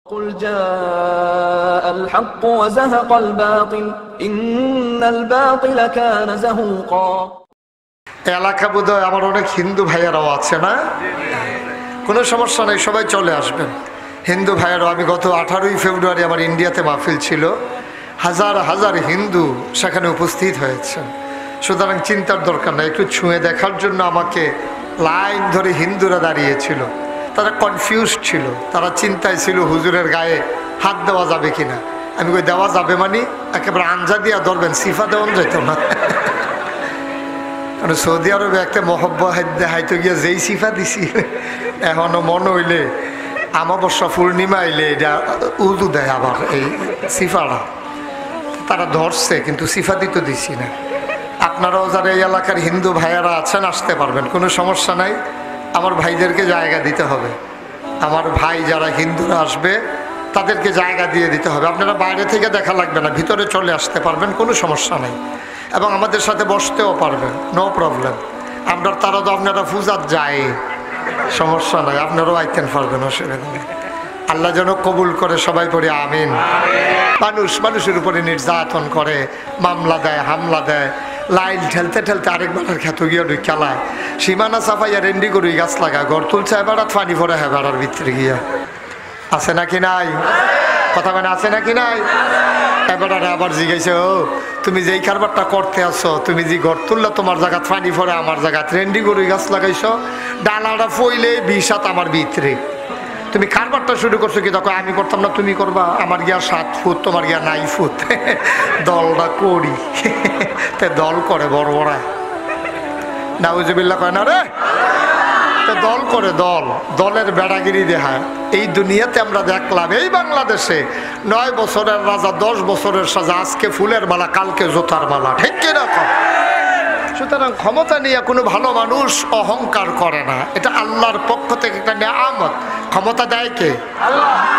قل جاء الحق وزهق الباطل إن الباطل كان زهوقا এলাকা বোধহয় আমার অনেক হিন্দু ভাইয়ারাও আছে না? কোনো সমস্যা নেই, সবাই চলে আসবেন। হিন্দু ভাইয়ারাও, আমি গত 18ই ফেব্রুয়ারি আমার ইন্ডিয়াতে মাহফিল ছিল, হাজার হাজার হিন্দু সেখানে উপস্থিত হয়েছেন। সুতরাং চিন্তার দরকার নেই, একটু ছুঁয়ে দেখার জন্য আমাকে লাইন ধরে হিন্দুরা দাঁড়িয়েছিল। তারা কনফিউজ ছিল, তারা চিন্তায় ছিল হুজুরের গায়ে হাত দেওয়া যাবে কিনা। আমি কই দেওয়া যাবে মানে একেবারে আঞ্জা দিয়া ধরবেন, সিফা দেওয়া যেত না। কারণ সৌদি আরবে একটা মহব্বত দেখাইতে গিয়া যেই সিফা দিছি, এখনো মনে হইলে আমাবস্যা পূর্ণিমা আইলে এটা উদু দেয় আবার এই সিফাটা। তারা ধরছে কিন্তু সিফা দিতে দিছি না। আপনারাও যারা এই এলাকার হিন্দু ভাইয়ারা আছেন আসতে পারবেন, কোনো সমস্যা নাই। আমার ভাইদেরকে জায়গা দিতে হবে, আমার ভাই যারা হিন্দুরা আসবে তাদেরকে জায়গা দিয়ে দিতে হবে। আপনারা বাইরে থেকে দেখা লাগবে না, ভিতরে চলে আসতে পারবেন, কোনো সমস্যা নেই। এবং আমাদের সাথে বসতেও পারবেন, নো প্রবলেম। তারা তো আপনারা পূজার যায়, সমস্যা নাই, আপনারাও আইতেন পারবেন, অসুবিধা নেই। আল্লাহ যেন কবুল করে, সবাই পড়ে আমিন। মানুষের উপরে নির্যাতন করে, মামলা দেয়, হামলা দেয়, লাইন ঠেলতে ঠেলতে আরেকবার খেতে গিয়ে ওই খেলায় সীমানা চাপাইয়া রেন্ডি করে গাছ লাগায়, ঘর তুলছে এবার ফানি ভরে হ্যাঁ বেড়ার ভিতরে গিয়া। আছে নাকি নাই? কথা মানে আছে নাকি নাই? এবার আবার জিজ্ঞাসা, ও তুমি যেই কারবারটা করতে আসো, তুমি যে ঘর তুললে তোমার জায়গা ফানি ভরে আমার জায়গা রেন্ডি করে গাছ লাগাইছ, ডালাটা ফইলে বিষাত আমার ভিতরে, তুমি কারবারটা শুরু করছো কি? দেখো আমি করতাম না, তুমি করবা, আমার গিয়া 7 ফুট, তোমার গিয়া 9 ফুট, দলটা করি। দল করে বড় বড়া, নাউজুবিল্লাহ কয় না রে, দল করে, দলের বেড়াগিরি দেখায়। এই দুনিয়াতে আমরা দেখলাম, এই বাংলাদেশে 9 বছরের রাজা 10 বছরের সাজা, আজকে ফুলের মালা কালকে জোতার মালা, ঠিক কিরকম? সুতরাং ক্ষমতা নিয়ে কোনো ভালো মানুষ অহংকার করে না, এটা আল্লাহর পক্ষ থেকে একটা নিয়ামত। ক্ষমতা দেয় কে?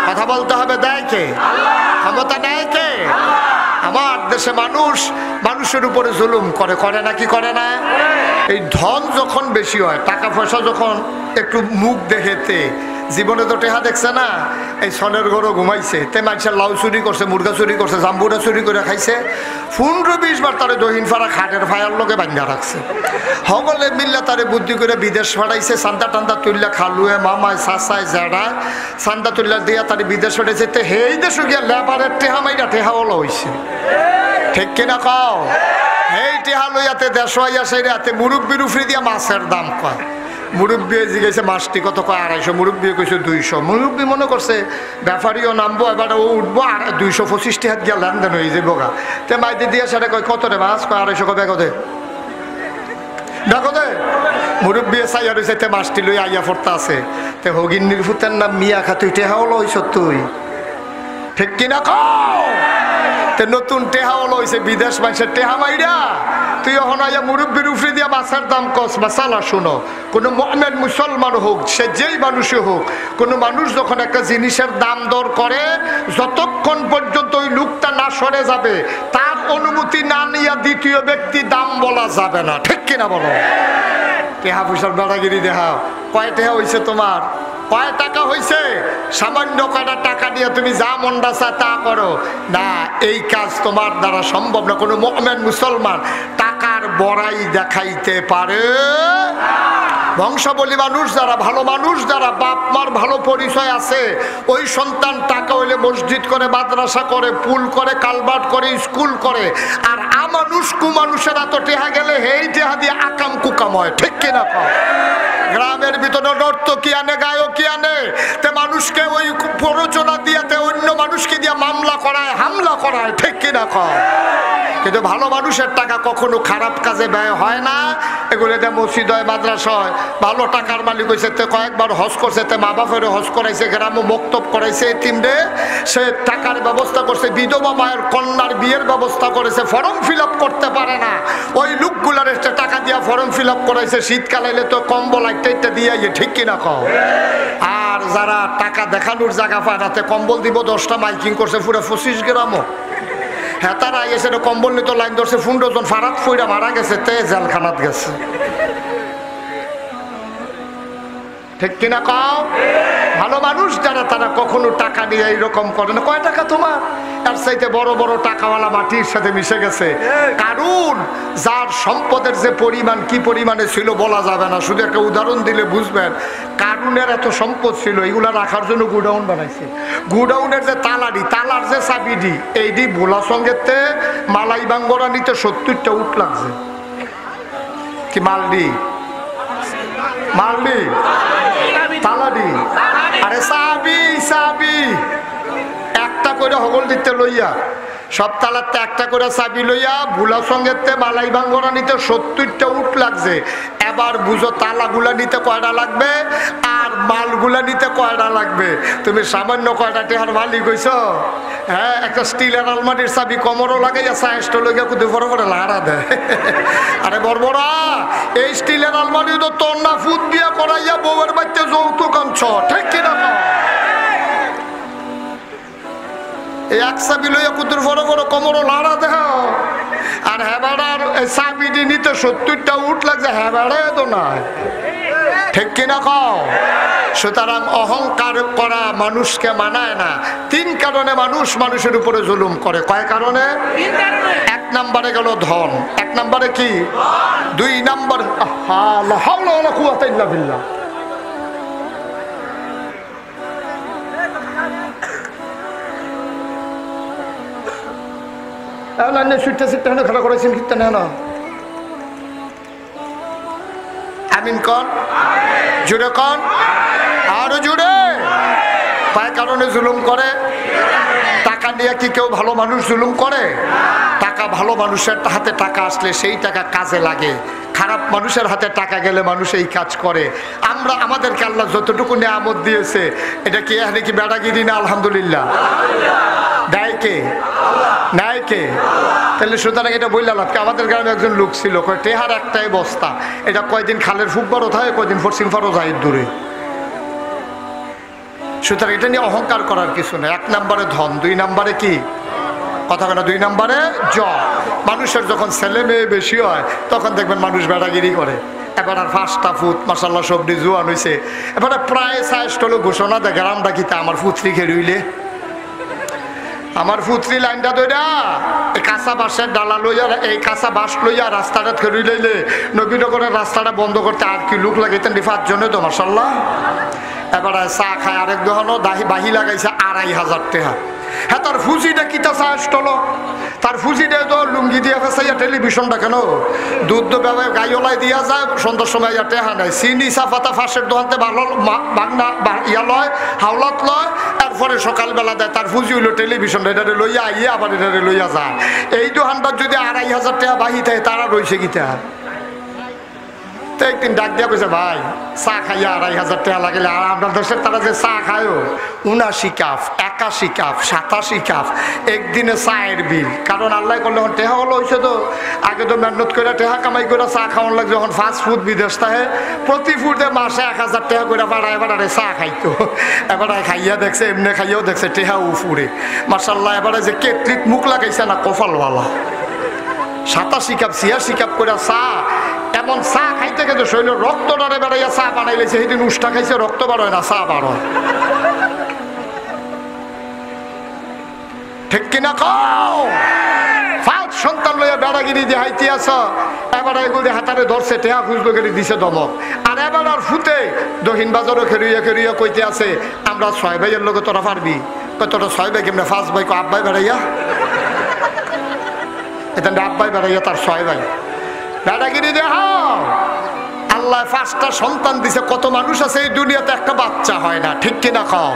কথা বলতে হবে, দেয় কে? ক্ষমতা দেয় কে? আমার দেশে মানুষের উপরে জুলুম করে নাকি করে না? এই ধন যখন বেশি হয়, টাকা পয়সা যখন একটু মুখ দেখেতে, জীবনে তো টেহা দেখছে না, এই সনের ঘরও ঘুমাইছে, তে মানুষের লাউ চুরি করছে, মুরগা চুরি করছে, জাম্বুরা চুরি করে খাইছে, 15-20 বার তারে দহিন ফাড়া খাটের ফায়ার লোকে বান্ধা রাখছে। সকলে মিল্লা তারে বুদ্ধি করে বিদেশ ফাড়াইছে, চান্দা টান্দা তুললা, খালুয়ে মামায় চাচায় জেড়ায় চান্দা তুললা দিয়া তারে বিদেশ ফাটাইছে। তে সেই দেশে গিয়া লেবারের টেহা মাইরা টেহা ওলা হয়েছে, ঠিক কিনা কও? এই টেহা লইয়াতে দেশ হইয়া সেই রাতে মুরব্বির উফরি দিয়া মাছের দাম কয়। মুরব্বী জিজ্ঞেসে মাছটি কত? কয় 250। মুরব্বী কইছে 200। মুরব্বী মনে করছে ব্যাপারীও নামবো, এবার ও উঠবো, আর 225 টাকা গিয়া লেনদেন হয়ে যাবো গা। তে মাইতে দিয়ে সেটা কয় কত রে মাছ? কয় 250। কয় বেগো দে, দেখো দে। মুরব্বী চাইয়া রয়েছে, তে মাছটি লই আইয়া ফোরতা আছে। তে হগিন্নির ফুতের নাম মিয়া খা, তুই টেহাও লইছ, তুই ঠিক কিনা কও? তে নতুন টেহাও লইছে, বিদেশ মানুষের টেহা মাইরা তুই এখন আইয়া মুরব্বীর উফরে দিয়া মাছের দাম কস। মাসালা শুনো, কোনো মুমিন মুসলমান হোক, সে যেই মানুষই হোক, কোনো মানুষ যখন একটা জিনিসের দাম দর করে, যতক্ষণ পর্যন্ত ওই লোকটা না সরে যাবে, তার অনুমতি না নিয়ে দ্বিতীয় ব্যক্তি দাম বলা যাবে না, ঠিক কিনা বলো? টেহা পয়সার বেড়াগিরি দেখা। কয় টেহা হয়েছে তোমার? কয় টাকা হয়েছে? সামান্য কয়টা টাকা দিয়ে তুমি যা মনটা চা তা করো না, এই কাজ তোমার দ্বারা সম্ভব না। কোনো মুমিন মুসলমান টাকার বড়াই দেখাইতে পারে? বংশাবলী মানুষ যারা, ভালো মানুষ যারা, বাপ মার ভালো পরিচয় আছে, ওই সন্তান টাকা হইলে মসজিদ করে, মাদ্রাসা করে, পুল করে, কালবাট করে, স্কুল করে। আর আমানুষ কুমানুষেরা তো টেহা গেলে হেই টেহা দিয়ে আকাম কুকাম হয়, ঠিক কিনা কও? গ্রামের ভিতরে নর্ত কি আনে, গায়ক কি আনে, তে মানুষকে ওই প্ররোচনা দিয়াতে অন্য মানুষকে দিয়ে মামলা করায়, হামলা করায়, ঠিক কিনা কও? কিন্তু ভালো মানুষের টাকা কখনো খারাপ কাজে ব্যয় হয় না। এগুলোতে মসজিদ হয়, মাদ্রাসা হয়। ভালো টাকার মালিক হয়েছে, তে কয়েকবার হজ করছে, তে মা বাপেরও হজ করাইছে, গ্রামে মক্তব করাইছে, এতিমরে সে টাকার ব্যবস্থা করছে, বিধবা মায়ের কন্যার বিয়ের ব্যবস্থা করেছে, ফর্ম ফিল আপ করতে পারে না, ওই লোকগুলার একটা টাকা দিয়া ফর্ম ফিল আপ করাইছে। শীতকাল এলে তো কম্বল একটা দিয়ে, ঠিক কিনা কও? আর যারা টাকা দেখানোর জায়গা পায় না, তে কম্বল দিব 10টা মাইকিং করছে, পুরো 25 গ্রামও। হ্যাঁ, তারা এসে কম্বল নিত, লাইন ধরছে, 15 জন ফারাত ফইরা মারা গেছে, তে জেলখানাত গেছে, ঠিক কিনা কও? ভালো মানুষ যারা, তারা কখনো টাকা নিয়ে এইরকম করে না। কয় টাকা তোমার? তার চাইতে বড় বড় টাকাওয়ালা মাটির সাথে মিশে গেছে। কারণ যার সম্পদের যে পরিমাণ কি পরিমাণে ছিল বলা যাবে না, শুধু একটা উদাহরণ দিলে বুঝবেন। কারুনের এত সম্পদ ছিল, এগুলা রাখার জন্য গোডাউন বানাইছে। গোডাউনের যে তালার যে চাবিডি, এইডি ভোলা সঙ্গেতে মালাই বাঙ্গরা নিতে 70টা উট লাগছে। কি মালডি তালাডি? আরে চাবি একটা করে হগল দিতে লইয়া, সব তালাতে একটা করে চাবি লইয়া ভোলা সঙ্গেতে মালাই বাঙ্গরা নিতে 70টা উট লাগছে। এবার বুঝো তালাগুলা নিতে কয়টা লাগবে আর মালগুলা নিতে কয়টা লাগবে। তুমি সামান্য কয়টা টেহার মালিক হইছ? হ্যাঁ, একটা স্টিলের আলমারির চাবি কমরও লাগাইয়া সাইজটা লইয়া কুদে বড় করে লাড়া দেয়। আরে বড়বড়া, এই স্টিলের আলমারি তো তোর না ফুট বিয়া করাইয়া বউয়ের বাড়িতে যৌতুক আনছ, ঠিক কিনা? এই এক চাবি লইয়া কুতুর বড় বড় কমরও লাড়া দেহ। আর হেবাড়ার চাবিটি নিতে 70টা উট লাগছে, হেবাড়ে তো নাই, ঠিক কিনা কও? সুতরাং অহংকার করা মানুষকে মানায় না। 3 কারণে মানুষ মানুষের উপরে জুলুম করে। কয় কারণে? 1 নম্বরে গেল ধন। 1 নম্বরে কি? 2 নম্বর লা হাওলা ওয়ালা কুওয়াতা ইল্লা বিল্লাহ। খাড়া করেছেন কীর্তন না? আমিন কন, জুড়ে কন, আরো জুড়ে। কয় কারণে জুলুম করে? টাকা নিয়ে কি কেউ ভালো মানুষ জুলুম করে? টাকা ভালো মানুষের হাতে টাকা আসলে সেই টাকা কাজে লাগে। খারাপ মানুষের হাতে টাকা গেলে মানুষ এই কাজ করে। আমরা আমাদেরকে আল্লাহ যতটুকু নিয়ামত দিয়েছে, এটা কি এখানে কি বেড়াগিরি না? আলহামদুলিল্লাহ। দেয় কে? নেয় কে? তাহলে সুতরাং এটা বললাম, আমাদের গ্রামে একজন লোক ছিল, কয় টেহার একটাই বস্তা, এটা কয়দিন খালের ফুটবলও থাকে, কয়দিন পশ্চিম ফারও যায় দূরে। সুতরাং এটা নিয়ে অহংকার করার কিছু নেই। 1 নম্বরে ধন, 2 নম্বরে কি কথা বলে? 2 নম্বরে জব। মানুষের যখন ছেলে মেয়ে বেশি হয় তখন দেখবেন মানুষ বেড়াগিরি করে। এবার আর 5টা ফুট মাশাআল্লাহ সবজি জোয়ান হয়েছে, এবারে প্রায় 60 ঘোষণা দেয় গ্রামটা কিতা আমার পুত্রী খেলুইলে, আমার পুত্রী লাইনটা দইরা এই কাঁচা বাঁশের ডালা লইয়া, এই কাঁচা বাঁশ লইয়া রাস্তাটা খেলুই লইলে নবীনগরের রাস্তাটা বন্ধ করতে আর কি লোক লাগাইতেন 5 জনে তো মাশাআল্লাহ। এবারে চা খায় আরেক দোকানও বাহি লাগাইছে 2500 টাকা। হ্যাঁ, তার ফুজিটা কিতা চা আসলো, তার ফুজিটা তো লুঙ্গি দিয়ে ফেসাইয়া টেলিভিশনটা কেন দুধ ব্যবহার গাইওলাই দিয়া যায়, সন্ধ্যার সময় টেহা নেয়, চিনি চাপাতা ফাঁসের দোকানতে ভালো বাংলা ইয়া লয়, হাওলাত লয়, এরপরে সকালবেলা দেয়। তার ফুজি হইলো টেলিভিশন, এটারে লইয়া আইয়া আবার এটারে লইয়া যায়। এই দোকানটার যদি 2500 টাকা বাহি থাকে, তারা রয়েছে কিতা? তো একদিন ডাক দিয়া কইছে, ভাই চা খাইয়া 2500 টাকা লাগলে, আর আপনার দেশের তারা যে চা খায়ও 79 কাপ, 81 কাপ, 87 কাপ একদিনে চায়ের বিল। কারণ আল্লাহ করলে এখন টেহা হলো হয়েছে, তো আগে তো মেহনত করে টেহা কামাই করে চা খাওয়ান লাগছে। যখন ফাস্ট ফুড বিদেশ থাকে প্রতি ফুটে মাসে 1000 টাকা করে বাড়ায় এবারে চা খাইতো। এবারে খাইয়া দেখছে, এমনি খাইয়াও দেখছে টেহা উফুরে মাশাআল্লাহ। এবারে যে কেটলিত মুখ লাগাইছে না কপালওয়ালা, 87 কাপ 86 কাপ করে চা। এমন চা খাইতে গেছে শৈল রক্ত ডরে বেড়াইয়া চা বানাইলেছে। সেদিন উষ্টা খাইছে, রক্ত বাড়য় না, চা বাড়য়, ঠিক কিনা কও? 5 সন্তান লইয়া বেড়াগিরি দিয়ে হাইতে আস, এবারে এগুলি হাতারে ধরছে, টেহা খুঁজলো করে দিছে দমক। আর এবার আর ফুটে দহিন বাজারও খেরুইয়া খেরুইয়া কইতে আছে, আমরা 6 ভাইয়ের লোক, তোরা পারবি? তোরা 6 ভাই কেমনে? 5 ভাই আব্বাই বেড়াইয়া, এটা আব্বাই বেড়াইয়া তার 6 ভাই দাদাগিরি দেখাও। আল্লাহ 5টা সন্তান দিছে। কত মানুষ আছে এই দুনিয়াতে একটা বাচ্চা হয় না, ঠিক কিনা খাও?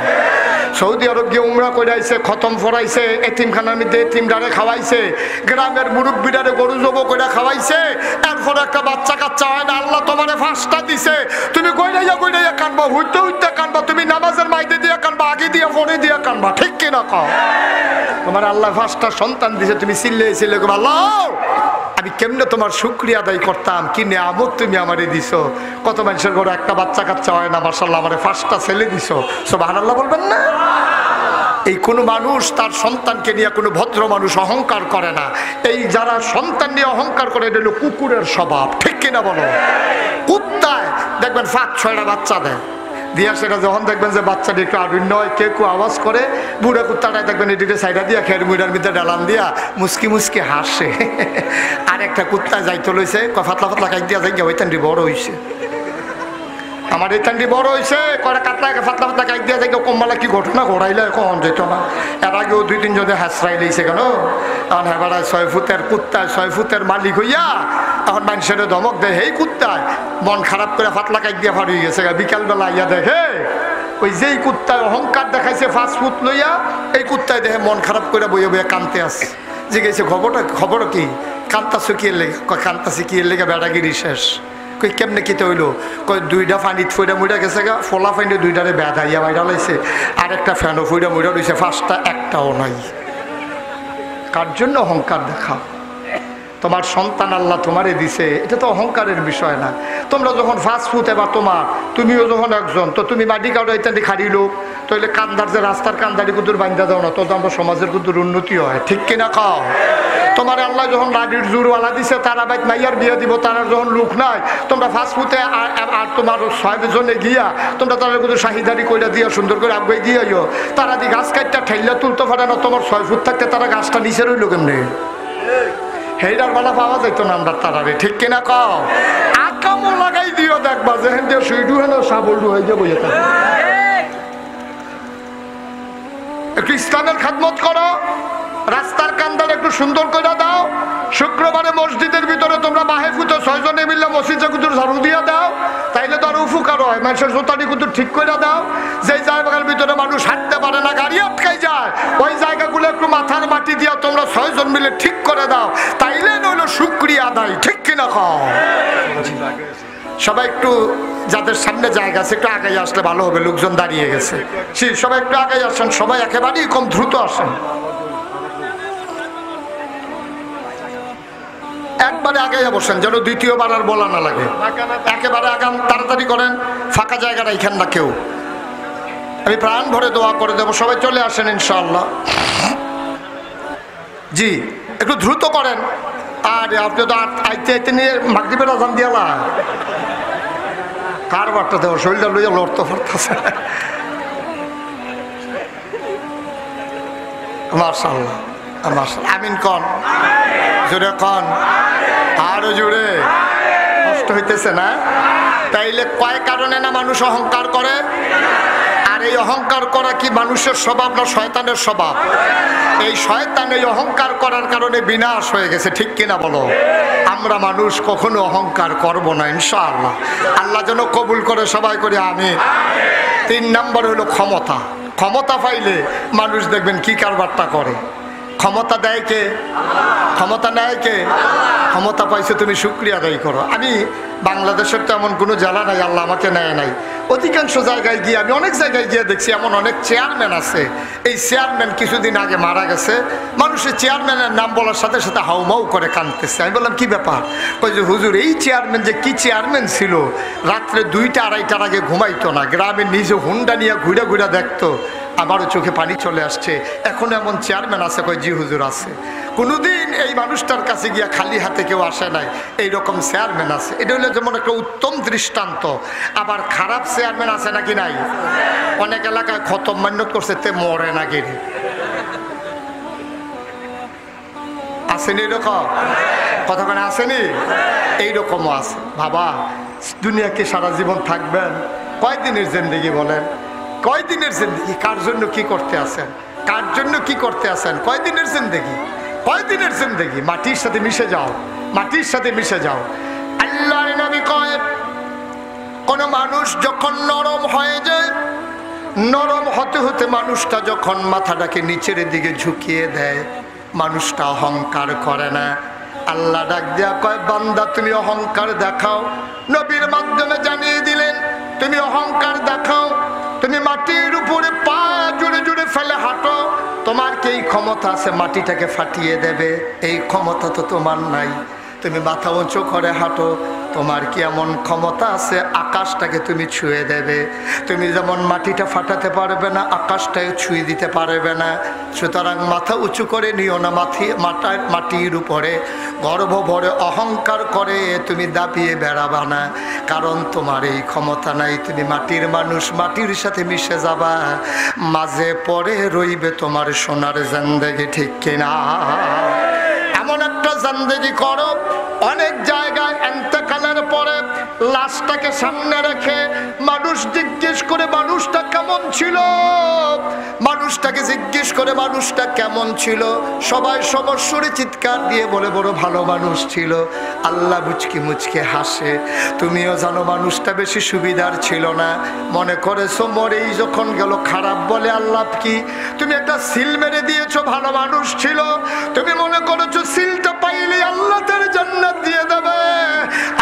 সৌদি আরব গিয়ে উমরা করাইছে, খতম ফরাইছে, এতিমখানার মধ্যে এতিমডারে খাওয়াইছে, গ্রামের মুরব্বীডারে গরু জব করে খাওয়াইছে, এরপর একটা বাচ্চা কাচ্চা হয় না। আল্লাহ তোমারে 5টা দিছে, তুমি কইরাইয়া কানবা, হইতে হইতে কানবা, তুমি নামাজের মাইদে দিয়ে কানবা, আগে দিয়ে ফোনে দিয়ে কানবা, ঠিক কিনা খাও? তোমার আল্লাহ 5টা সন্তান দিছে, তুমি চিল্লে আল্লাহ আমি কেমনে তোমার শুকরিয়া আদায় করতাম, কি নিয়ামত তুমি আমারে দিছো। কত মানুষের ঘরে একটা বাচ্চা কাচ্চা হয় না, মাশাআল্লাহ আমারে 5টা ছেলে দিছো, সুবহানাল্লাহ বলবেন না? এই কোনো মানুষ তার সন্তানকে নিয়ে কোনো ভদ্র মানুষ অহংকার করে না। এই যারা সন্তান নিয়ে অহংকার করে, এটা হলো কুকুরের স্বভাব, ঠিক কিনা বলো? কুত্তায় দেখবেন 5-6টা বাচ্চা দেয়, দিয়া সেটা যখন দেখবেন যে বাচ্চাটি একটু আড়ুন্ন হয়, কেউ আওয়াজ করে, বুড়া কুত্তাটায় দেখবেন এটিতে সাইডা দিয়া খের মুড়ার ভিতরে ডালান দিয়া মুসকি মুসকি হাসে। আর একটা কুত্তা যাইতে লইছে, ফাতলা ফাতলা কাইক দিয়া যাই ওই টান্ডি বড় হইছে, আমার এই টান্ডি বড় হয়েছে, কটা কাতলা ফাতলা ফাতলা কাইক দিয়া যাই কমবালা কি ঘটনা ঘটাইলে কখন যেত না। এর আগেও 2-3 জনে হাসরাই লইছে কেন, এখন হেবারা 6 ফুটের কুত্তা 6 ফুটের মালিক হইয়া এখন মানুষের ধমক দেয়, এই কুত্তায় মন খারাপ করে ফাতলা কাইক দিয়া ফাড়ি গেছে। বিকালবেলা ইয়া দেখে ওই যেই কুত্তায় অহংকার দেখাইছে 5 ফুট লইয়া, এই কুত্তায় দেখে মন খারাপ করে বইয়ে বইয়ে কানতে আসে। জিজ্ঞেস খবর কি, কান্তাছো কি লেগে? কান্তাছি কি লেগে, বেড়াগিরি শেষ। কই কেমনে কিতে হইলো? কই 2টা পানিত ফইরা মুড়া গেছে গা, ফলা ফাইনে 2টারে বেদাইয়া বাইরা লাইছে, আর একটা ফ্যানও ফইরা মুড়া রয়েছে, 5টা একটাও নাই। কার জন্য অহংকার দেখা? তোমার সন্তান আল্লাহ তোমারে দিছে, এটা তো অহংকারের বিষয় না। তোমরা যখন ফাস্ট ফুড এবার তুমিও যখন একজন, তো তুমি মাটি কাউরে ইত্যাদি খাড়ি লোক, তাহলে কান্দার যে রাস্তার কান্দারি কুতুর বান্ধা দাও না, তো আমরা সমাজের কুতুর উন্নতি হয়, ঠিক কিনা খাও? তোমার আল্লাহ যখন লাডির জোরওয়ালা দিছে, তারা বাইক মাইয়ার বিয়ে দিব, তারা যখন লোক নাই, তোমরা ফাস্ট ফুডে আর তোমার 6 জনে গিয়া তোমরা তারা কিন্তু শাহিদারি কইরা দিয়া সুন্দর করে আগে গিয়াইও, তারা দি গাছ কাটটা ঠেললে তুলতে পারে না। তোমার 6 ফুট থাকতে তারা গাছটা নিচে রইল কেমনে? হেইডার বেলা পাওয়া যাইতো না আমরা তারারে, ঠিক কিনা কও? আকামো লাগাই দিও, দেখবা যেহেন দিয়ে সুইডু হেন সাবলডু হয়ে যাবো। একটু ইসলামের খাদমত করো, রাস্তার কান্দার একটু সুন্দর করে দাও। শুক্রবারে মসজিদের ভিতরে তোমরা মাহেফুতে 6 জনে মিললে মসজিদে কুতুর ঝাড়ু দিয়ে দাও, তাইলে তো আরো উপকার হয়। মানুষের জোতাটি কুতুর ঠিক করে দাও। যেই জায়গার ভিতরে মানুষ হাঁটতে পারে না, গাড়ি আটকাই যায়, ওই জায়গাগুলো একটু মাথার মাটি দিয়ে তোমরা 6 জন মিলে ঠিক করে দাও, তাইলে নইলো শুকরিয়া আদায়, ঠিক কিনা খাও? সবাই একটু, যাদের সামনে জায়গা আছে একটু আগে আসলে ভালো হবে, লোকজন দাঁড়িয়ে গেছে। সবাই একটু আগে আসেন, সবাই একেবারেই কম দ্রুত আসেন, একবারে আগে বসেন, যেন দ্বিতীয়বার আর বলা না লাগে। একেবারে আগাম, তাড়াতাড়ি করেন, ফাঁকা জায়গা রাখেন না কেউ। আমি প্রাণ ভরে দোয়া করে দেবো, সবাই চলে আসেন ইনশাআল্লাহ। জি, একটু দ্রুত করেন। আর আপনি তো আইতে আইতে নিয়ে মাগরিবের আজান দিয়ালা, কার বার্তা দেবো, শরীরটা লইয়া লড়তে পারতেছে। মাশাআল্লাহ, মাশাআল্লাহ, আমিন কন, জোরে কন, আরো জোরে। কষ্ট হইতেছে না? তাইলে কয় কারণে না মানুষ অহংকার করে? আর এই অহংকার করা কি মানুষের স্বভাব না শয়তানের স্বভাব? এই শয়তান এই অহংকার করার কারণে বিনাশ হয়ে গেছে, ঠিক কিনা বলো? আমরা মানুষ কখনো অহংকার করব না ইনশাআল্লাহ। আল্লাহ যেন কবুল করে, সবাই করে আমিন। 3 নম্বর হলো ক্ষমতা। ক্ষমতা পাইলে মানুষ দেখবেন কি কারবারটা করে। ক্ষমতা দেয় কে? ক্ষমতা নেয় কে? ক্ষমতা পাইছে, তুমি শুকরিয়া আদায় করো। আমি বাংলাদেশের তো এমন কোনো জেলা নাই আল্লাহ আমাকে নেয় নাই। অধিকাংশ জায়গায় গিয়ে, আমি অনেক জায়গায় গিয়ে দেখছি এমন অনেক চেয়ারম্যান আছে, এই চেয়ারম্যান কিছুদিন আগে মারা গেছে, মানুষের চেয়ারম্যানের নাম বলার সাথে সাথে হাউমাউ করে কাঁদতেছে। আমি বললাম কি ব্যাপার? ওই যে হুজুর, এই চেয়ারম্যান যে কি চেয়ারম্যান ছিল, রাত্রে 2টা-2:30টার আগে ঘুমাইতো না, গ্রামে নিজে হুন্ডা নিয়ে ঘুরে ঘুরে দেখতো। আমারও চোখে পানি চলে আসছে। এখন এমন চেয়ারম্যান আছে? কয় জি হুজুর আছে। কোনোদিন এই মানুষটার কাছে গিয়া খালি হাতে কেউ আসে নাই, এইরকম চেয়ারম্যান আছে। এটা হলো যেমন একটা উত্তম দৃষ্টান্ত। আবার খারাপ চেয়ারম্যান আছে নাকি নাই? অনেক এলাকায় খতম মান্যত করছে, তে মরে না গেলে আসেনি, এরকম কতক্ষণে আসেনি, এইরকমও আছে। বাবা, দুনিয়াকে সারা জীবন থাকবেন, কয়দিনের জিন্দেগি বলেন? কয়দিনের জিন্দেগি? কার জন্য কি করতে আছেন? কার জন্য কি করতে আছেন? কয়দিনের জিন্দেগি? কয়দিনের জিন্দেগি? মাটির সাথে মিশে যাও, মাটির সাথে মিশে যাও। আল্লাহর নবী কয়, কোন মানুষ যখন নরম হয়ে যায়, নরম হতে হতে মানুষটা যখন মাথাটাকে নিচের দিকে ঝুঁকিয়ে দেয়, মানুষটা অহংকার করে না। আল্লাহ ডাক দেয়া কয়, বান্দা তুমি অহংকার দেখাও। নবীর মাধ্যমে জানিয়ে দিলেন, তুমি অহংকার দেখাও, তুমি মাটির উপরে পা জুড়ে জুড়ে ফেলে হাঁটো, তোমার কি এই ক্ষমতা আছে মাটিটাকে ফাটিয়ে দেবে? এই ক্ষমতা তো তোমার নাই। তুমি মাথা উঁচু করে হাঁটো, তোমার কি এমন ক্ষমতা আছে আকাশটাকে তুমি ছুঁয়ে দেবে? তুমি যেমন মাটিটা ফাটাতে পারবে না, আকাশটাকে ছুঁয়ে দিতে পারবে না। সুতরাং মাথা উঁচু করে নিও না, মাটির উপরে গর্ব ভরে অহংকার করে তুমি দাপিয়ে বেড়াবা না, কারণ তোমার এই ক্ষমতা নাই। তুমি মাটির মানুষ, মাটির সাথে মিশে যাবা, মাঝে পড়ে রইবে তোমার সোনার জিন্দেগি, ঠিক কিনা? এমন একটা জিন্দেগি করো, অনেক জায়গায় ইন্তেকালের পরে লাশটাকে সামনে রেখে মানুষ জিজ্ঞেস করে মানুষটা কেমন ছিল, মানুষটাকে জিজ্ঞেস করে মানুষটা কেমন ছিল, সবাই সমস্যরে চিৎকার দিয়ে বলে বড় ভালো মানুষ ছিল। আল্লাহ মুচকি মুচকি হাসে। তুমিও জানো মানুষটা বেশি সুবিধার ছিল না, মনে করেছো মরেই যখন গেল খারাপ বলে আল্লাহ কি? তুমি একটা সিল মেরে দিয়েছো, ভালো মানুষ ছিল, তুমি মনে করেছো সিলটা পাইলে আল্লাহ তার জান্নাত দিয়ে দেবে।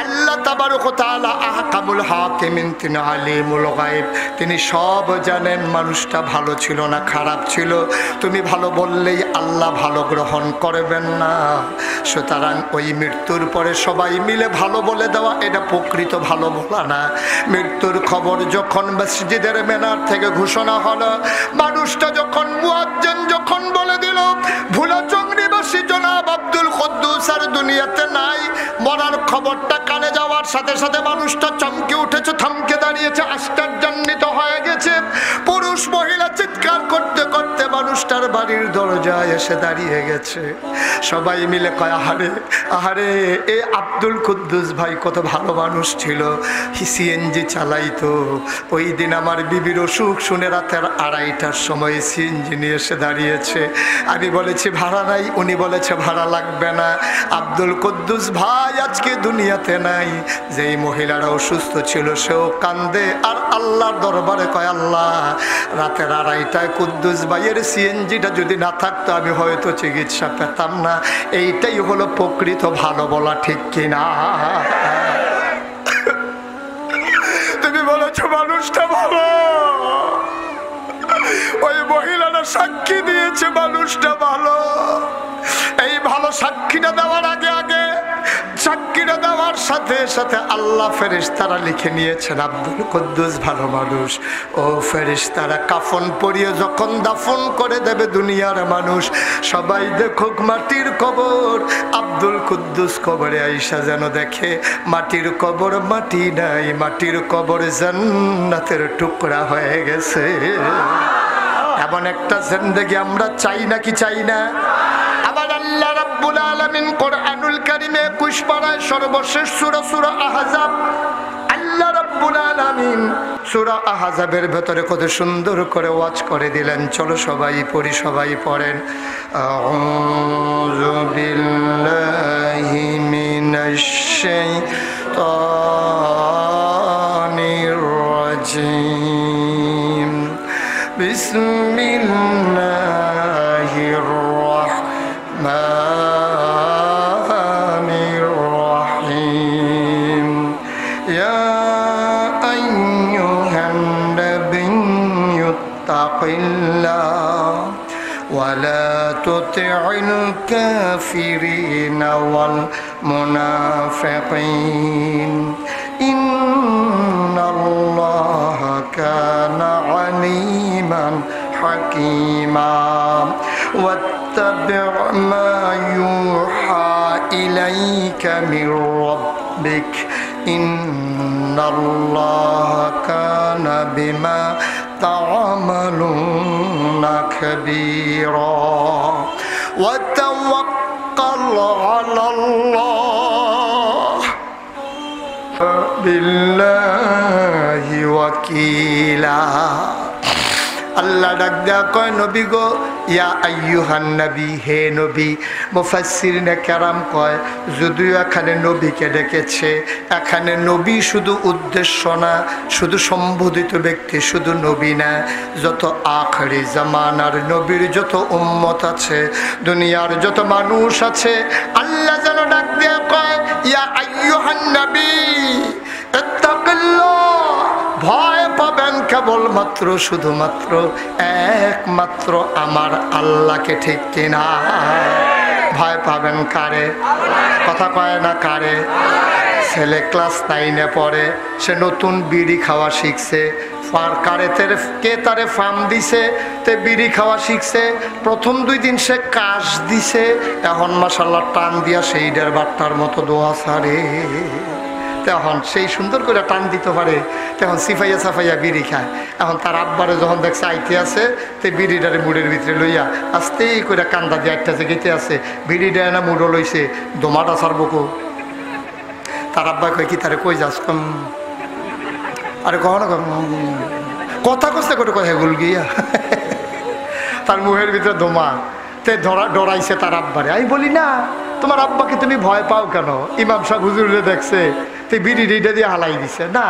আল্লাহ তাবারক ওয়া তাআলা আহকামুল হাকিমিন, তিনি আলিমুল গায়ব, তিনি সব জানেন মানুষটা ভালো ছিল না খারাপ ছিল। তুমি ভালো বললেই আল্লাহ ভালো গ্রহণ করবেন না। সুতরাং ওই মৃত্যুর পরে সবাই মিলে ভালো বলে দেওয়া, এটা প্রকৃত ভালো বলা না। মৃত্যুর খবর যখন মসজিদের মিনার থেকে ঘোষণা হলো, মানুষটা যখন মুয়াজ্জিন যখন বলে দিল ভোলাচং নিবাসী জনাব আব্দুল কুদ্দুস আর দুনিয়াতে নাই, মরার খবরটা কানে যাওয়ার সাথে সাথে মানুষটা চমকে উঠেছে, থমকে দাঁড়িয়েছে, আশ্চর্যান্বিত হয়ে গেছে। পুরুষ মহিলা চিৎকার করতে করতে মানুষটার বাড়ির দরজায় এসে দাঁড়িয়ে গেছে। সবাই মিলে কয় আহারে আহারে, এ আব্দুল কুদ্দুস ভাই কত ভালো মানুষ ছিল, সিএনজি চালাইতো। ওই দিন আমার বিবির অসুখ শুনে রাতের 2:30টার সময় সিএনজি নিয়ে এসে দাঁড়িয়েছে। আমি বলেছি ভাড়া নাই, উনি বলেছে ভাড়া লাগবে না। আব্দুল কুদ্দুস ভাই আজকে দুনিয়াতে নাই। যেই মহিলারা অসুস্থ ছিল সেও কান্দে আর আল্লাহর দরবারে কয় আল্লাহ, রাতের 2:30টায় কুদ্দুস ভাইয়ের সিএনজিটা যদি না থাকতো আমি হয়তো চিকিৎসা পেতাম না। এইটাই হলো প্রকৃত ভালো বলা, ঠিক কিনা? তুমি বলেছো মানুষটা ভালো, ওই মহিলারা সাক্ষী দিয়েছে মানুষটা ভালো। এই ভালো সাক্ষীটা দেওয়ার আগে আগে, সাক্ষীটা দেওয়ার সাথে সাথে আল্লাহ ফেরেশতারা লিখে নিয়েছেন আব্দুল কুদ্দুস ভালো মানুষ। ও ফেরেশতারা কাফন পরিয়ে যখন দাফন করে দেবে দুনিয়ার মানুষ সবাই দেখুক মাটির কবর, আব্দুল কুদ্দুস কবরে আইসা যেন দেখে মাটির কবর মাটি নাই, মাটির কবর জান্নাতের টুকরা হয়ে গেছে। এমন একটা জিন্দেগি আমরা চাই নাকি চাই না? আবার আল্লাহ রাব্বুল আলামিন কোরআনুল কারীমে 21 পারায় সর্বশেষ সূরা সূরা আহজাব, আল্লাহ রাব্বুল আলামিন সূরা আহজাবের ভেতরে কত সুন্দর করে ওয়াজ করে দিলেন। চলো সবাই পড়ি, সবাই পড়েন। আউযু বিল্লাহি মিনাশ শাইতানির রাজীম। বিসমিল্লাহির রাহমানির রাহিম। ইয়া আইয়ুহান নাবিয়্যু তাকিল্লাহ ওয়া লা তুতি'ল কাফিরিনা ওয়াল মুনাফিকিন ইন্নাল্লাহা কানা আলিমান হাকীমা ওয়াত্তাবি' মা ইউহা ইলাইকা মির রাব্বিক ইন্নাল্লাহা কানা বিমা তা'মালুনা খাবীরা ওয়া তাওয়াক্কাল আলাল্লাহ বিল্লাহি ওয়াকিলা। আল্লাহ ডাক দেয়া কয় নবী গো, ইয়া আইয়ুহান নবী, হে নবী। মুফাসসিরিনে কেরাম কয় যদিও এখানে নবীকে ডেকেছে, এখানে নবী শুধু উদ্দেশ্য না, শুধু সম্বোধিত ব্যক্তি শুধু নবী না, যত আখিরি জামানার নবীর যত উম্মত আছে, দুনিয়ার যত মানুষ আছে, আল্লাহ যেন ডাক দেয়া কয় ইয়া আইয়ুহান নবী ইত্তাকিল্লাহ, ভয় পাবেন কেবলমাত্র শুধুমাত্র একমাত্র আমার আল্লাহকে, ঠিক কিনা? ভয় পাবেন কারে? কথা কয় না কারে? ছেলে ক্লাস 9-এ পড়ে, সে নতুন বিড়ি খাওয়া শিখছে। কে তারে ফার্ম দিছে, তে বিড়ি খাওয়া শিখছে। প্রথম 2 দিন সে কাশ দিছে, এখন মাশাআল্লাহ টান দিয়া সেইটার বাট্টার মতো দোয়া সারে। তখন সেই সুন্দর করে টান দিতে পারে, তখন সিফাইয়া সাফাইয়া বিড়ি খায়। এখন তার আব্বারে যখন দেখছে আইতে আছে, তে বিড়িটারে মুড়ের ভিতরে লইয়া আস্তে করে কান্দা দিয়ে আইতেছে গেতে আছে, বিড়িটা না মুড়ো লইছে, দোমাটা সারবো কো। তার আব্বা কয় কি তারে কই যাস? কম আরে কখনো কথা কষ্ট করে কথা গুল গিয়া তার মুখের ভিতরে দোমা। তে ডরাইছে তার আব্বারে। আমি বলি না, তোমার আব্বাকে তুমি ভয় পাও কেন? ইমাম সাহেব হুজুরে দেখছে, তে বিড়ি রিডে দিয়ে হালাই দিছে। না,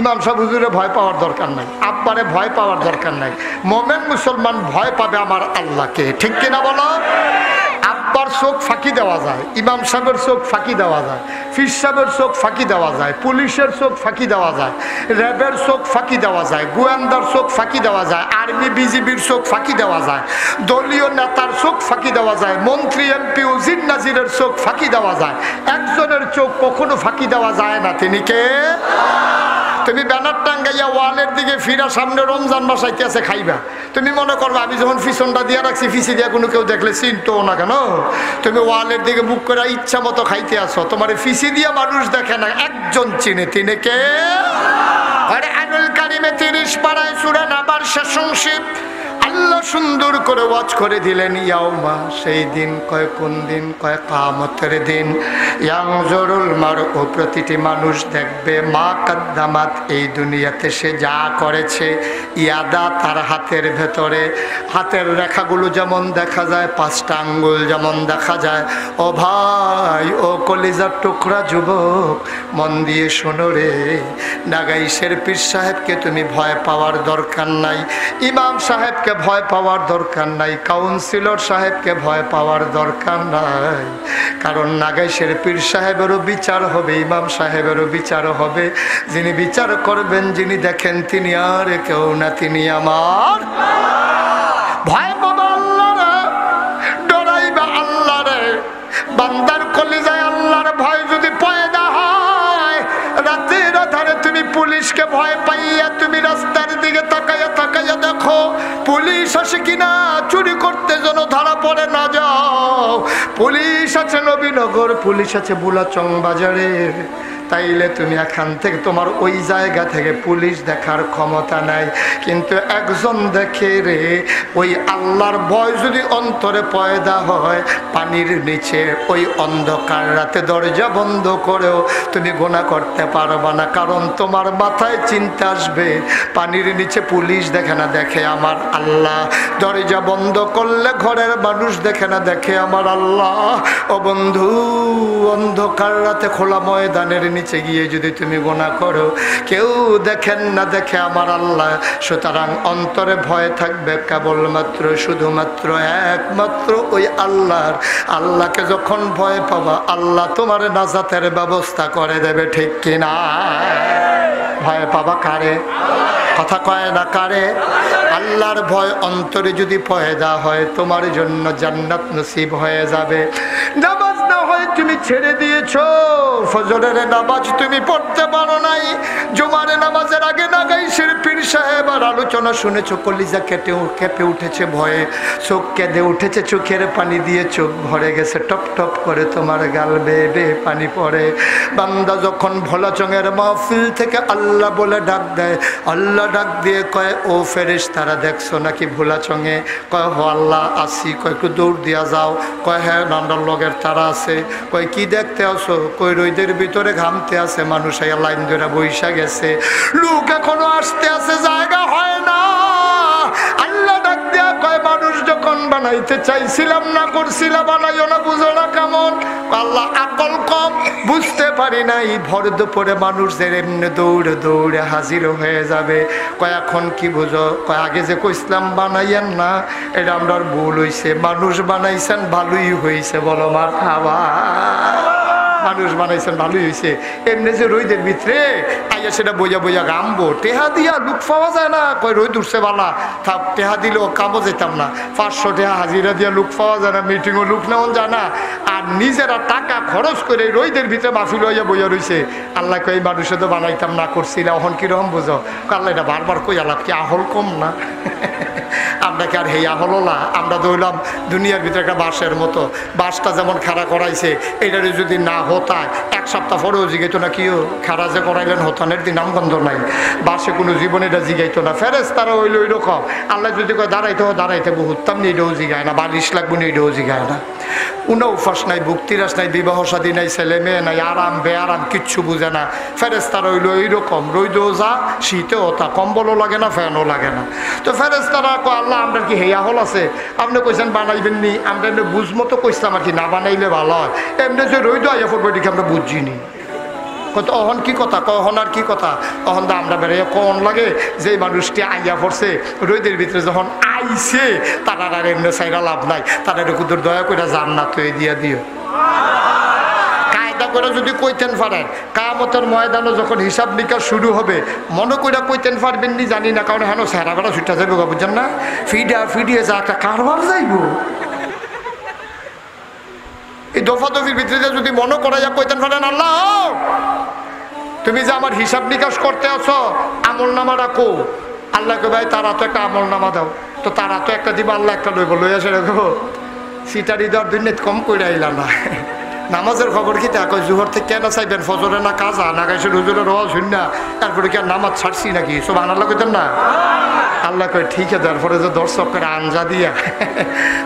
ইমাম সাহেব হুজুরে ভয় পাওয়ার দরকার নাই, আব্বারে ভয় পাওয়ার দরকার নাই। মোমেন মুসলমান ভয় পাবে আমার আল্লাহকে, ঠিক কিনা বলো? আব্বার চোখ ফাঁকি দেওয়া যায়, ইমাম সাহেবের চোখ ফাঁকি দেওয়া যায়, ফির সাহেবের চোখ ফাঁকি দেওয়া যায়, পুলিশের চোখ ফাঁকি দেওয়া যায়, র্যাবের চোখ ফাঁকি দেওয়া যায়, গোয়েন্দার চোখ ফাঁকি দেওয়া যায়, আর্মি বিজিবির চোখ ফাঁকি দেওয়া যায়, দলীয় নেতার চোখ ফাঁকি দেওয়া যায়, মন্ত্রী এমপি উজির নাজিরের চোখ ফাঁকি দেওয়া যায়। একজনের চোখ কখনো ফাঁকি দেওয়া যায় না, তিনি কে? তুমি ব্যানার টাঙ্গাইয়া ওয়ালের দিকে ফিরা, সামনে রমজান মাস আইতেছে খাইবা, তুমি মনে করবে আমি যখন পিছনটা দিয়ে রাখছি, ফিসি দিয়ে কোনো কেউ দেখলে চিনতো না কেন? তুমি ওয়ালের দিকে বুক করে ইচ্ছা মতো খাইতে আসো, তোমার ফিসি দিয়ে মানুষ দেখে না, একজন চিনে, তিনি কে? আরে আনুল কারিমে 30 পারায় সূরা নাবার শেষ অংশে আল্লাহ সুন্দর করে ওয়াজ করে দিলেন, ইয়াউমা, সেই দিন। কয় কোন দিন? কয় কিয়ামতের দিন। ইয়ানজুরুল মারউ, প্রতিটি মানুষ দেখবে, মা কাদ্দামাত, এই দুনিয়াতে সে যা করেছে, ইয়াদা, তার হাতের ভেতরে। হাতের রেখাগুলো যেমন দেখা যায়, 5টা আঙ্গুল যেমন দেখা যায়। ও ভাই, ও কলিজার টুকরা যুবক, মন দিয়ে শোনো রে, নাগাইশের পীর সাহেবকে তুমি ভয় পাওয়ার দরকার নাই, ইমাম সাহেবকে ভয় পাওয়ার দরকার নাই, কাউন্সিলর সাহেবকে ভয় পাওয়ার দরকার নাই। কারণ নাগাইশের পীর সাহেবেরও বিচার হবে, ইমাম সাহেবেরও বিচার হবে। যিনি বিচার করবেন, যিনি দেখেন, তিনি আর কেউ না, তিনি আমার। ভয় পাবা আল্লাহরে, ডরাইবা আল্লাহরে। বান্দার কলিজায় আল্লাহর ভয় যদি পয়দা হয়, রাতের আধারে তুমি পুলিশকে ভয় পাইয়া তুমি রাস্তার দিকে তাকাইয়া তাকাইয়া দেখো পুলিশ আসে কিনা, চুরি করতে যেন ধরা পড়ে না যাও। পুলিশ আছে নবীনগর, পুলিশ আছে বুলাচং বাজারে, তাইলে তুমি এখান থেকে তোমার ওই জায়গা থেকে পুলিশ দেখার ক্ষমতা নাই। কিন্তু একজন দেখে রে, ওই আল্লাহর ভয় যদি অন্তরে পয়দা হয়, পানির নিচে ওই অন্ধকার রাতে দরজা বন্ধ করেও তুমি গুনাহ করতে পারবা না। কারণ তোমার মাথায় চিন্তা আসবে, পানির নিচে পুলিশ দেখে না, দেখে আমার আল্লাহ। দরজা বন্ধ করলে ঘরের মানুষ দেখে না, দেখে আমার আল্লাহ। ও বন্ধু, অন্ধকার রাতে খোলা ময়দানের নিচে গিয়ে যদি তুমি গুনাহ করো, কেউ দেখেন না, দেখে আমার আল্লাহ। সুতরাং অন্তরে ভয় থাকবে কেবলমাত্র, শুধুমাত্র, একমাত্র ওই আল্লাহর। আল্লাহকে যখন ভয় পাবা, আল্লাহ তোমার নাজাতের ব্যবস্থা করে দেবে, ঠিক কিনা? ভয় পাবা কারে? কথা কয় না কারে? আল্লাহর ভয় অন্তরে যদি পয়দা হয়, তোমার জন্য জান্নাত নসিব হয়ে যাবে। নামাজ না হয় তুমি ছেড়ে দিয়েছো, ফজরের নামাজ তুমি পড়তে পারো নাই, জুমার নামাজের আগে নাগাইশের পীর সাহেব আর আলোচনা শুনেছো, কলিজা কেঁপে উঠেছে ভয়ে, চোখ কেঁদে উঠেছে, চোখের পানি দিয়ে চোখ ভরে গেছে, টপ টপ করে তোমার গাল বেয়ে বেয়ে পানি পড়ে। বান্দা যখন ভোলাচঙের মাহফিল থেকে আল্লাহ বলে ডাক দেয়, আল্লাহ ডাক দিয়ে কয়, ও ফেরেশতারা দেখছো নাকি ভোলাচঙে? কয়, হ আল্লাহ আসি। কয়, একটু দৌড় দিয়া যাও। কয়, হ্যাঁ নান্ডার লগের তারা আছে। কয়, কি দেখতে আসো? কই রোদের ভিতরে ঘামতে আছে, মানুষ লাইন ধরে বৈশা গেছে, লোক এখনো আসতে আছে, জায়গা হয় না। আল্লাহ ডাক দেয়া কয়, মানুষ যখন বানাইতে চাইছিলাম না, করছিলাম, বানাইও না, বুঝো না কেমন? আল্লাহ আকল কম, বুঝতে পারি নাই। ভর দুপুরে মানুষদের এমনি দৌড়ে দৌড়ে হাজির হয়ে যাবে। কয়, এখন কি বুঝো? কয়, আগে যে কইছিলাম বানাইয়েন না, এটা আমার ভুল হয়েছে, মানুষ বানাইছেন, ভালোই হয়েছে, বলো মার খাওয়া। মানুষ বানাইছেন, ভালোই হয়েছে। এমনি যে রোদের ভিতরে আইয়া সেটা বইয়া বইয়া গামবো, টেহা দিয়া লুক পাওয়া যায় না। কয়, রোদ উঠছে বালা, থাক, টেহা দিলেও কামও যেতাম না। 500 টাকা হাজিরা দিয়া লুক পাওয়া যায় না, মিটিংও লুক নেওয়া যায় না। আর আর নিজেরা টাকা খরচ করে রোদের ভিতরে মাহফিল হইয়া বইয়া রইছে। আল্লাহ কই এই মানুষে তো বানাইতাম না করছিল, এখন কিরকম বুঝো? আল্লাহ এটা বারবার কই আল্লাহ কি আহল কম না? আমরা কি আর হেই আহল না? আমরা তো হইলাম দুনিয়ার ভিতরে একটা বাঁশের মতো। বাঁশটা যেমন খাড়া করাইছে, এটারে যদি না হতায় এক সপ্তাহ পরেও জিগাইতো না কিও খাড়া যে করাইলেন হতানের দিন নামগন্ধ নাই। বাসে কোনো জীবনে এটা জিগাইতো না। ফেরেশতারা হইলো ওই রকম। আল্লাহ যদি কয় দাঁড়াইতে হয় দাঁড়াইতে বহুত্তাম নি, এটাও জিগায় না। বালিশ লাগবো নি, এটাও জিগায় না। উনা উপাস নাই, ভুক্তিরাস নাই, বিবাহ শাদী নাই, ছেলে মেয়ে নাই, আরাম বেআরাম কিচ্ছু বুঝে না। ফেরেশতারা হইলো এইরকম, রইদেও যা শীতেও তা, কম্বলও লাগে না, ফ্যানও লাগে না। তো ফেরেশতারা কয় আল্লাহ আমরা কি হেয়া হল আছে? আপনি কইছেন বানাইবেন নি, আমরা এমনি বুঝমতো কইছিলাম আর কি, না বানাইলে ভালো হয়। এমনি যে রইদ আইয়া পড়বো এটিকে আমরা বুঝিনি। কত অহন কি কথা, কহন আর কি কথা? অহন দা আমরা বেড়ে কন লাগে যে মানুষটি আইয়া পড়ছে রোদের ভিতরে যখন আইছে তারা আর এমনি সাইরা লাভ নাই, তারা কুদুর দয়া করে জান্নাত হয়ে দিয়া দিও। কায়দা করে যদি কইতেন পারেন কিয়ামতের ময়দানে যখন হিসাব নিকাশ শুরু হবে, মনে করে কইতেন পারবেন নি জানি না, কারণ হেন সেরা বেড়া ছুটা যাবে, বুঝছেন না? ফিডিয়ে যা একটা কারবার যাইব। এই দফাদফির ভিতরে যদি মনে করা যা কইতেন পারেন আল্লাহ তুমি যে আমার হিসাব নিকাশ করতে আছো, আমল নামা রাখো। আল্লাহকে ভাই তারা তো একটা আমল নামা দাও, তো তারা তো একটা দিব, আল্লাহ একটা লইব, লই আসে রাখবো। সিটারি দেওয়ার দুই কম করে আইলা না। নামাজের খবর কি তা? জোহর থেকে কেন চাইবেন? ফজরে না কাজা না গাইছে হুজুরের রওয়াজ শুন না, তারপরে কি আর নামাজ ছাড়ছি নাকি? সুবহানাল্লাহ কইতেন না? আল্লাহ কয় ঠিক আছে, তারপরে যে দর্শকের আঞ্জা দিয়া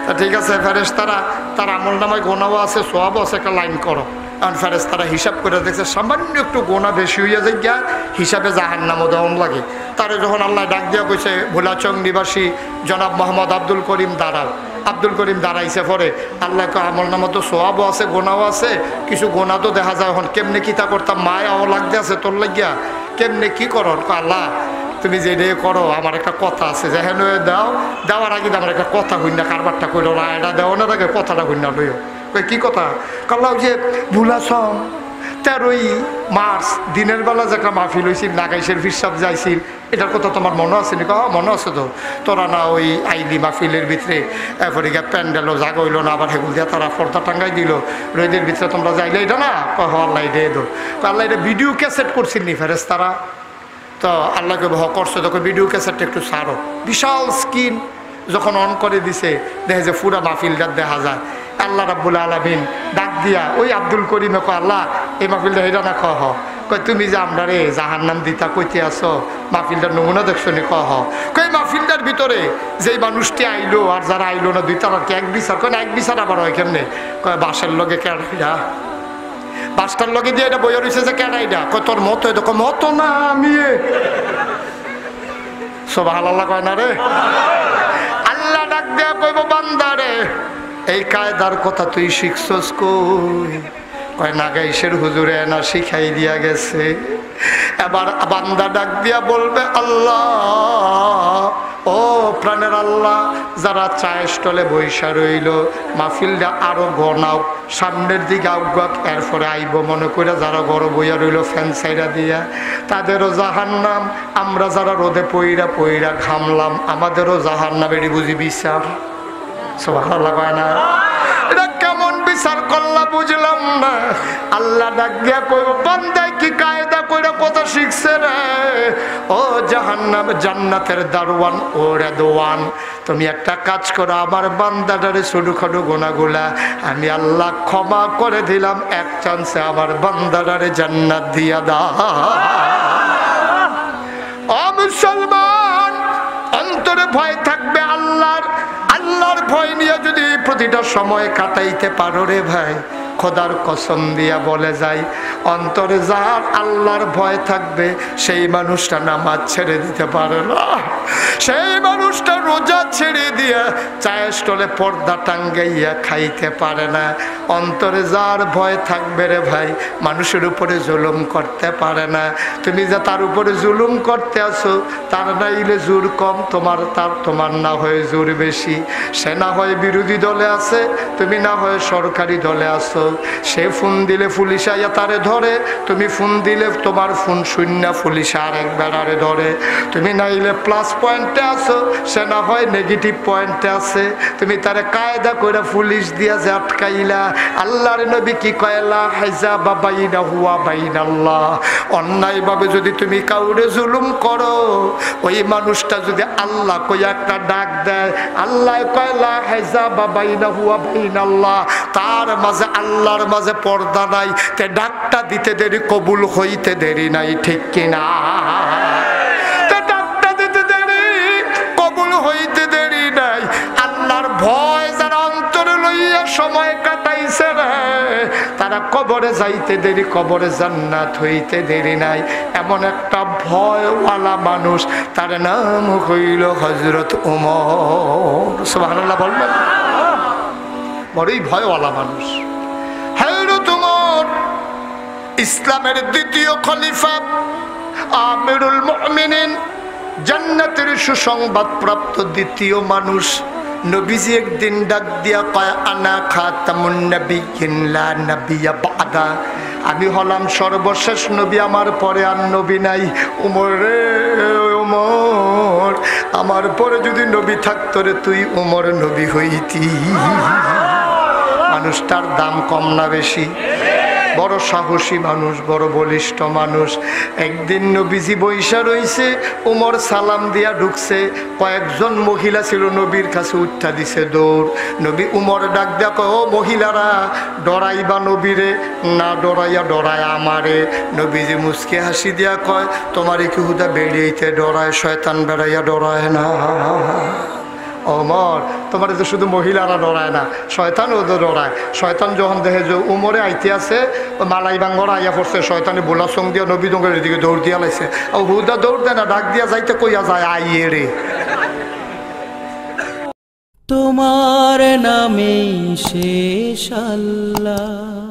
তা ঠিক আছে। ফেরেশতারা তার আমল নামায় গোনাও আছে, সওয়াবও আছে, একটা লাইন করো। কারণ ফেরেশতারা হিসাব করে দেখছে সামান্য একটু গোনা বেশি হইয়া যায় গিয়া হিসাবে জাহান্নামও দেওয়ান লাগে। তারে যখন আল্লাহ ডাক দিয়া কইছে ভোলাচং নিবাসী জনাব মোহাম্মদ আব্দুল করিম দাঁড়াও। আব্দুল করিম দাঁড়াইছে পরে আল্লাহ আমল নামা তো সোয়াবও আছে, গোনাও আছে, কিছু গোনা তো দেখা যায়। এখন কেমনে কিতা করতাম, মায়াও লাগতে আছে তোর লাগিয়া, কেমনে কি করো? আল্লাহ তুমি যে রে করো, আমার একটা কথা আছে, যে হেন দাও, দেওয়ার আগে আমার একটা কথা হইন না, কারবারটা করো না, এটা দেওয়ানোর আগে কথাটা হইন না লইও। কি কথা? কাল্লাও যে ভুলাসম 13ই মার্চ দিনের বেলা যে একটা মাহফিল হয়েছিল, নাগাইশের ফিরসাব যাইছিল, এটার কথা তোমার মনে আছে নি? মনে আছে তো। তোরা না ওই আইলি মাহফিলের ভিতরে এরপরে গিয়ে প্যান্ডেলও জাগা হইলো না, আবার হেগুল দিয়ে তারা পর্দা টাঙ্গাই দিল, রোদের ভিতরে তোমরা যাইলে এটা না আল্লাহ দিয়ে দো। আল্লাহ এটা ভিডিও ক্যাসেট করছিল নি ফেরেশতারা? তো আল্লাহকে করছে তখন ভিডিও ক্যাসেটটা একটু ছাড়ো। বিশাল স্ক্রিন যখন অন করে দিছে, দেখে যে পুরা মাহফিলটা দেখা যায়। আল্লাহ রাব্বুল আলামিন ডাক দিয়া ওই আব্দুল করিমে কয় আল্লাহ এই মাহফিলটা এটা না কহ, কয় তুমি যে আমরা রে জাহান্নাম দিতা কইতে আসো, মাহফিলটার নমুনা দেখছো নি? কহ কই মাহফিলটার ভিতরে যেই মানুষটি আইলো আর যারা আইলো না, দুই তালার কি এক বিচার? কয় না এক বিচার আবার হয় কেমনে? কয় বাসের লগে কেডা, বাসটার লগে দিয়ে এটা বইয়া রয়েছে যে কেডাইডা? কয় তোর মতো, এরকম মতো না আমি সুবহানাল্লাহ কয় না রে। আল্লাহ ডাক দেয়া কইব বান্দারে এই কায়দার কথা তুই শিখছস কই? কয় নাগাইশের হুজুরে না শিখাই দিয়া গেছে। এবার বান্দা ডাক দিয়া বলবে আল্লাহ, ও প্রাণের আল্লাহ, যারা চায়ের স্টলে বৈশা রইল মাহফিলটা আরো গনাও, সামনের দিকে আউগাক, এরপরে আইব মনে করে যারা ঘর বইয়া রইল ফ্যান সাইরা দিয়া, তাদেরও জাহান্নাম। আমরা যারা রোদে পইরা পইরা ঘামলাম, আমাদেরও জাহান্নাম। এটি বুঝি বিচার? সুবহানাল্লাহ কয় না? এটা কেমন বিচার করলা বুঝলাম না। আল্লাহ ডাক দিয়া কইব বান্দায় কি কায়দা কইরা কথা শিখছে রে? ও জাহান্নাম জান্নাতের দারওয়ান, ও রেদওয়ান, তুমি একটা কাজ করো, আমার বান্দাটারে ছোটখাটো গুনাহগুলা আমি আল্লাহ ক্ষমা করে দিলাম, এক চান্সে আমার বান্দাটারে জান্নাত দিয়া দাও। ও মুসলমান, অন্তরে ভয় থাকবে আল্লাহর। আল্লাহর ভয় নিয়ে যদি প্রতিটা সময় কাটাইতে পারো রে ভাই, খোদার কসম দিয়া বলে যাই, অন্তরে যার আল্লাহর ভয় থাকবে সেই মানুষটা নামাজ ছেড়ে দিতে পারে না, সেই মানুষটা রোজা ছেড়ে দিয়া চায়ের স্টলে পর্দা টাঙ্গাইয়া খাইতে পারে না। অন্তরে যার ভয় থাকবে রে ভাই, মানুষের উপরে জুলুম করতে পারে না। তুমি যে তার উপরে জুলুম করতে আসো, তার নাইলে জোর কম, তোমার না হয় জোর বেশি। সে না হয় বিরোধী দলে আছে, তুমি না হয় সরকারি দলে আছো, সে ফোন দিলে পুলিশ আইয়া তারে ধরে, তুমি ফোন দিলে তোমার ফোন শূন্য, পুলিশ আরেক বেড়ারে ধরে। তুমি নাইলে প্লাস পয়েন্টে আছো, সে না হয় নেগেটিভ পয়েন্টে আছে, তুমি তারে কায়দা করে পুলিশ দিয়া যে আটকাইলা। আল্লাহর নবী কি কয়লা হাইজাবা বাইনাহু ওয়া বাইনাল্লাহ, অন্যায়ভাবে যদি তুমি কাউরে জুলুম করো, ওই মানুষটা যদি আল্লাহ কই একটা ডাক দেয়, আল্লাহ কয়লা হাইজাবা বাইনাহু ওয়া বাইনাল্লাহ, তার মাঝে আল্লাহর মাঝে পর্দা নাই, তে ডাকটা দিতে দেরি, কবুল হইতে দেরি নাই, ঠিক কিনা? ডাকটা দিতে দেরি, কবুল হইতে দেরি নাই। আল্লাহর ভয় যারা অন্তরে লইয়া সময় কাটাইছে রে, তারা কবরে যাইতে দেরি, কবরে জান্নাত হইতে দেরি নাই। এমন একটা ভয়ওয়ালা মানুষ, তার নাম হইল হযরত ওমর। সুবহানাল্লাহ বলবেন? বড়ই ভয়ওয়ালা মানুষ হযরত ওমর, ইসলামের দ্বিতীয় খলিফা, আমিরুল মুমিনিন, জান্নাতের সুসংবাদ প্রাপ্ত দ্বিতীয় মানুষ। নবীজি একদিন ডাক দিয়া কয়, আনা খাতামুন নাবিয়্যিন লা নাবিয়্যা বাদা, আমি হলাম সর্বশেষ নবী, আমার পরে আর নবী নাই। ওমর রে ওমর, আমার পরে যদি নবী থাকতো রে, তুই ওমর নবী হইতি। মানুষটার দাম কম না বেশি? বড় সাহসী মানুষ, বড় বলিষ্ঠ মানুষ। একদিন নবীজি বৈশা রইছে, ওমর সালাম দিয়া ঢুকছে, কয়েকজন মহিলা ছিল নবীর কাছে, উঠা দিছে দৌড়। নবী উমর ডাক দিয়া কয়, ও মহিলারা, ডরাইবা নবীরে না ডরাইয়া ডরায় আমারে? নবীজি মুচকি হাসি দিয়া কয়, তোমার কি হুদা বেরিয়েইতে ডরায়, শয়তান বেড়াইয়া ডরায় না। ওমর, তোমার তো শুধু মহিলারা ডরায় না, শয়তানও তো ডরায়। শয়তান যখন দেখে যে উমরে আইতে আছে, মালাই বাঙ্গরা আইয়া পড়ছে, শয়তানে বোলা সং দিয়া নবী দঙ্গের দিকে দৌড় দিয়া লাইছে। ও হুদা দৌড় দেয় না, ডাক দিয়া যাইতে কইয়া যায়, আইয়ে রে। তোমার নামে শেষ আল্লাহ।